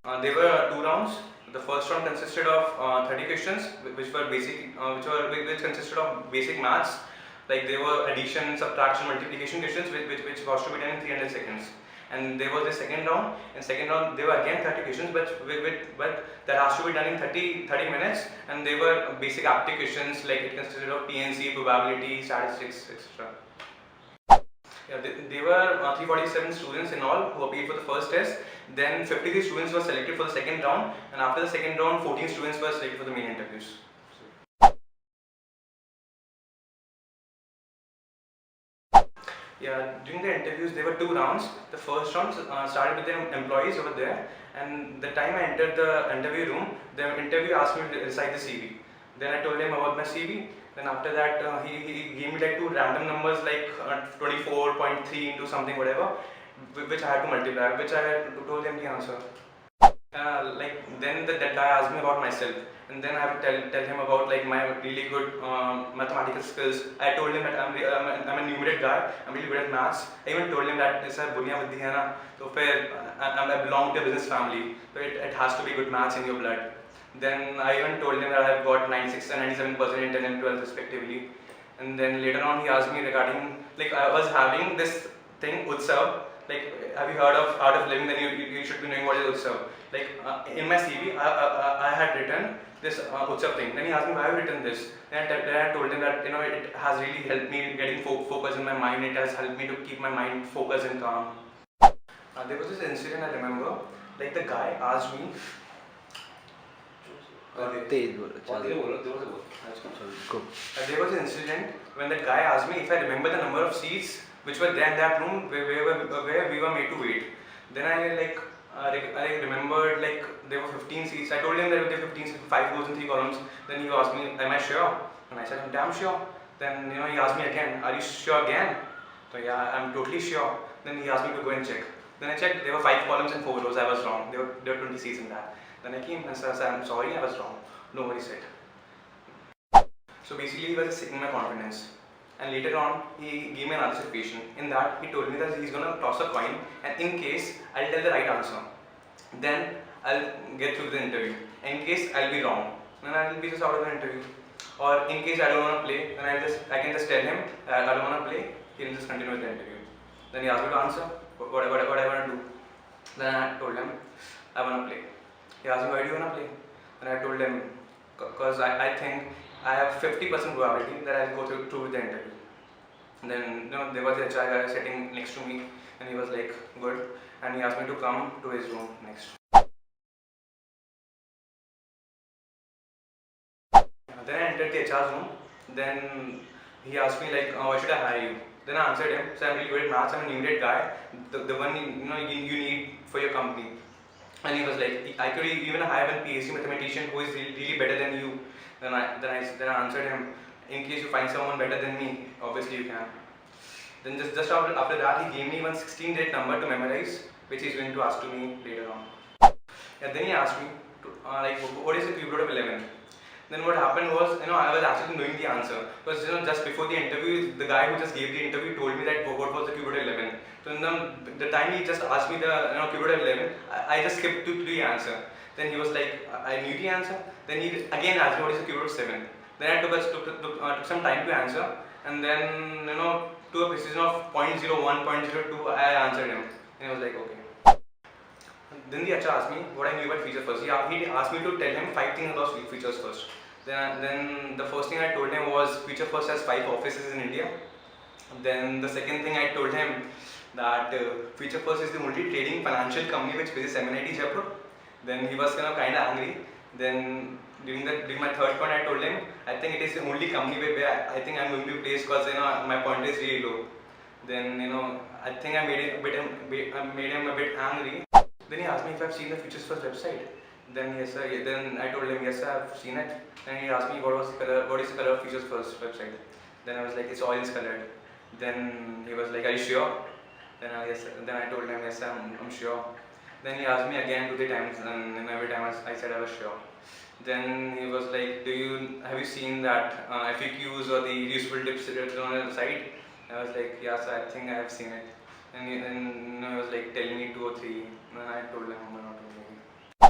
There were two rounds. The first round consisted of 30 questions, which were basic, which consisted of basic maths. Like there were addition, subtraction, multiplication questions, which was to be done in 300 seconds. And there was the second round. In second round, there were again 30 questions, but that has to be done in 30 minutes. And they were basic aptitude questions, like it consisted of PNC, probability, statistics, etc. Yeah, they were 347 students in all who appeared for the first test. Then 53 students were selected for the second round, and after the second round, 14 students were selected for the main interviews. Yeah, during the interviews, there were two rounds. The first round started with the employees over there, and the time I entered the interview room, the interview asked me to recite the CV. Then I told him about my CV. Then after that, he gave me like two random numbers like 24.3 into something whatever, which I had to multiply, which I had told him the answer. Then that guy asked me about myself, and then I have to tell him about like my really good mathematical skills. I told him that I'm a numerator guy. I'm really good at maths. I even told him that sir बुनिया बुद्धि है ना, तो फिर I belong to a business family, so it has to be good maths in your blood. Then I even told him that I have got 96 and 97% in 10 and 12 respectively. And then later on he asked me regarding, like I was having this thing Utsav. Like, have you heard of Art of Living? Then you should be knowing what is Utsav. Like in my CV, I had written this Utsav thing. Then he asked me why have you written this. Then I told him that it has really helped me getting focus in my mind. It has helped me to keep my mind focused and calm. There was this incident I remember. Like the guy asked me. There was an incident when that guy asked me if I remember the number of seats which were there in that room where we were made to wait. Then I remembered like there were 15 seats. I told him that there were 15 seats, 5 rows and 3 columns. Then he asked me, am I sure? And I said, I'm damn sure. Then he asked me again, are you sure again? So yeah, I'm totally sure. Then he asked me to go and check. Then I checked, there were 5 columns and 4 rows. I was wrong. There were 20 seats in that. Then I came and said, I'm sorry, I was wrong. No worries, said. So basically, he was just seeking my confidence. And later on, he gave me another situation. In that, he told me that he's gonna toss a coin, and in case I'll tell the right answer, then I'll get through the interview. In case I'll be wrong, then I'll be just out of the interview. Or in case I don't wanna play, then I can just tell him I don't wanna play. He'll just continue with the interview. Then he asked me to answer what I wanna do. Then I told him I wanna play. He asked me why do you wanna play? And I told him because I think I have 50% probability that I'll go through with the interview. And then there was a HR guy sitting next to me, and he was like good, and he asked me to come to his room next. Then I entered the HR's room. Then he asked me like, why should I hire you? Then I answered him, so I'm really good at maths. I'm a numerator guy, the one you need for your company. And he was like, I could even hire a PhD mathematician who is really better than you. Then I answered him, in case you find someone better than me, obviously you can. Then just after that, he gave me one 16-digit number to memorize, which he's going to ask to me later on. And then he asked me, what is the cube root of 11? Then what happened was, I was actually knowing the answer. Because, just before the interview, the guy who just gave the interview told me that what was the cube root of 11. So the time he just asked me the cube root of 11, I just skipped to the answer. Then he was like, I knew the answer. Then he again asked me what is the cube root of 7. Then I took some time to answer. And then, to a precision of 0.01, 0.02, I answered him. And he was like, okay. Then the HR asked me what I knew about features first. He asked me to tell him 5 things about features first. Then the first thing I told him was Feature First has 5 offices in India. Then the second thing I told him that Feature First is the only trading financial company which bases MNIT Jaipur. Then he was kind of angry. Then during my third point I told him I think it is the only company where I think I'm going to be placed because my point is really low. Then I think I made him a bit angry. Then he asked me if I've seen the Features First website. Then yes sir. Then I told him yes sir, I've seen it. Then he asked me what is the color of Features First website. Then I was like, it's orange colored. Then he was like, are you sure? Then yes sir. Then I told him yes sir, I'm sure. Then he asked me again 2-3 times, and every time I said I was sure. Then he was like, have you seen that FAQs or the useful tips written on the site? I was like, yes, I think I have seen it. And he was like telling me 2 or 3, and I told him 1 or 2 maybe.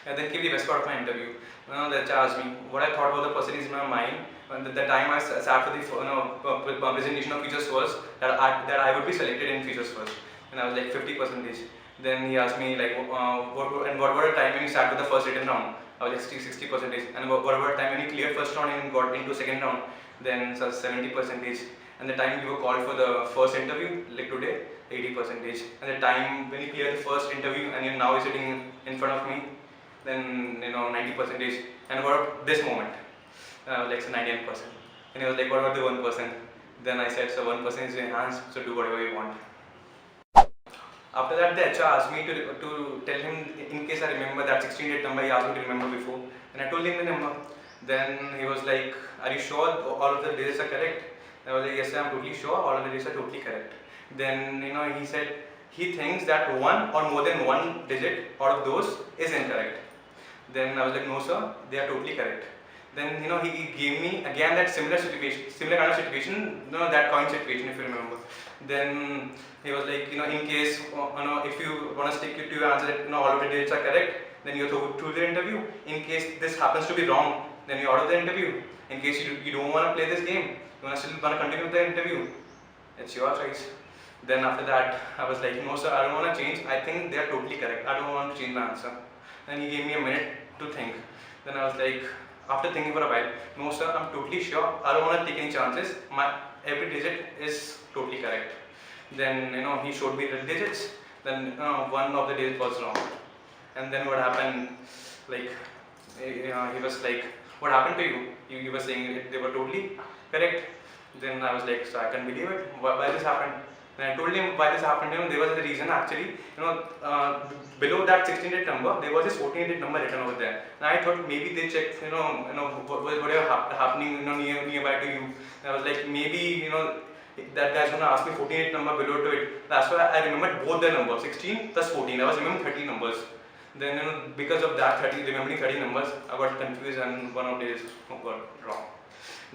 And then came the best part of my interview. The HR asked me what I thought about the person is in my mind. And the time I sat for the presentation of Futures First, that I would be selected in Futures First, and I was like 50%. Then he asked me like, what were the time when you sat for the first written round? I was like 60%. And what about the time when you cleared first round and got into second round? Then 70%. And the time you were called for the first interview, like today, 80%. And the time when you cleared the first interview and you're now sitting in front of me, then 90%. And what about this moment? Like so 99%. And he was like, what about the 1%? Then I said, so 1% is enhanced, so do whatever you want. After that, the HR asked me to tell him, in case I remember that 16-digit number he asked me to remember before. And I told him the number. Then he was like, are you sure all of the digits are correct? I was like, yes, I'm totally sure all of the digits are totally correct. Then he said he thinks that one or more than one digit out of those is incorrect. Then I was like, no sir, they are totally correct. Then he gave me again that similar kind of situation, that coin situation, if you remember. Then he was like, in case if you want to stick to your answer that all of the digits are correct, then you go through the interview. In case this happens to be wrong, then you're out of the interview. In case you don't want to play this game, you want to still want to continue with the interview, it's your choice. Then after that, I was like, no sir, I don't want to change. I think they are totally correct. I don't want to change my answer. Then he gave me a minute to think. Then I was like, after thinking for a while, no sir, I'm totally sure. I don't want to take any chances. Every digit is totally correct. Then he showed me the digits. Then one of the digits was wrong. And then what happened? Like he was like, what happened to you? You were saying they were totally correct. Then I was like, so I can't believe it. Why this happened? Then I told him why this happened. There was a reason actually. Below that 16-digit number, there was this 14-digit number written over there. And I thought maybe they checked, whatever happening, nearby to you. And I was like, maybe, that guy's gonna ask me 14-digit number below to it. That's why I remembered both the numbers, 16 plus 14. I was remembering 30 numbers. Then, because of that remembering 30 numbers, I got confused and one of the days got wrong.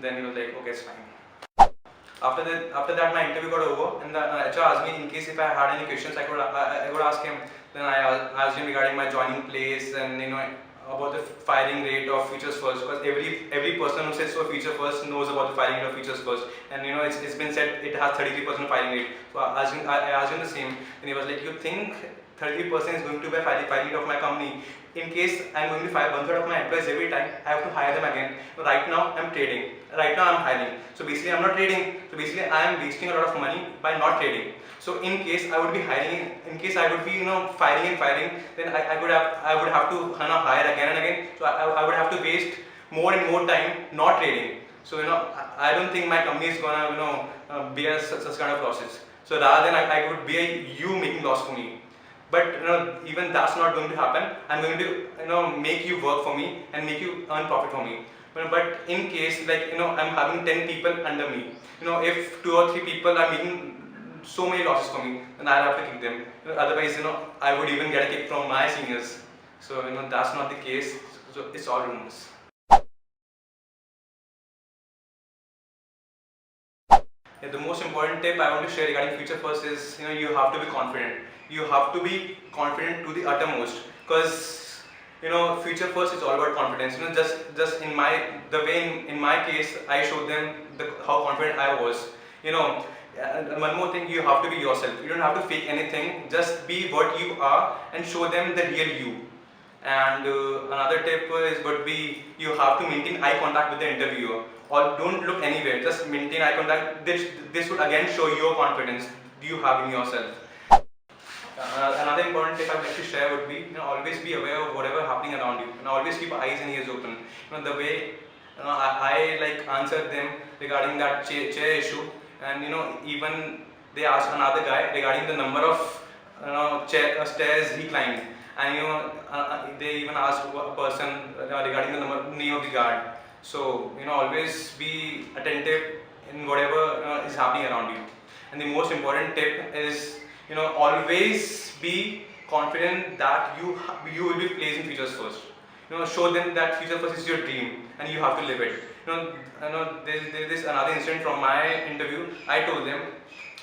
Then he was like, okay, it's fine. After that, my interview got over, and the HR asked me in case if I had any questions, I could ask him. Then I asked him regarding my joining place and about the firing rate of Futures First, because every person who sits for Future First knows about the firing rate of Futures First, and it's been said it has 33% firing rate. So I asked him the same, and he was like, you think 33% is going to be a firing rate of my company? In case I'm going to fire 1/3 of my employees every time, I have to hire them again. Right now I'm trading. Right now I'm hiring. So basically I'm not trading. So basically I am wasting a lot of money by not trading. So in case I would be hiring, in case I would be firing and firing, then I would have to hire again and again. So I would have to waste more and more time not trading. So I don't think my company is gonna bear such kind of losses. So rather than I would bear you making loss for me. But even that's not going to happen. I'm going to make you work for me and make you earn profit for me. But in case I'm having 10 people under me, if 2 or 3 people are making so many losses for me, then I'll have to kick them. Otherwise, I would even get a kick from my seniors. So that's not the case. So it's all rumors. Yeah, the most important tip I want to share regarding Future First is you have to be confident. You have to be confident to the uttermost, because Future First is all about confidence. Just in my case, I showed them how confident I was. And one more thing, you have to be yourself. You don't have to fake anything. Just be what you are and show them the real you. And another tip would be you have to maintain eye contact with the interviewer, or don't look anywhere. Just maintain eye contact. This would again show your confidence you have in yourself. Another important tip I'd like to share would be always be aware of whatever happening around you, and always keep eyes and ears open. The way I answered them regarding that chair issue, and even they asked another guy regarding the number of stairs he climbed, and they even asked a person regarding the name of the guard. So always be attentive in whatever is happening around you. And the most important tip is always be confident that you will be placed in Futures First. Show them that Future First is your dream and you have to live it. There's another incident from my interview. I told them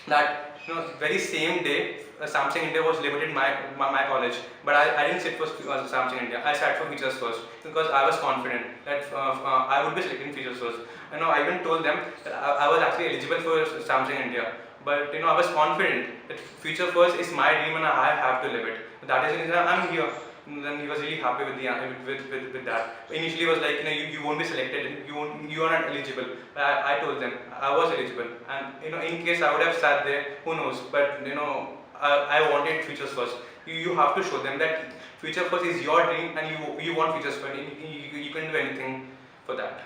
that very same day, Samsung India was limited my college, but I didn't sit for Samsung India. I sat for Features First because I was confident that I would be selecting Features First. I even told them that I was actually eligible for Samsung India, but I was confident that Future First is my dream and I have to live it. That is the reason I'm here. And then he was really happy with the with that. Initially, he was like, you won't be selected, you are not eligible. I told them I was eligible, and in case I would have sat there, who knows? But I wanted Futures First. You have to show them that Future First is your dream, and you want Futures First. You can do anything for that.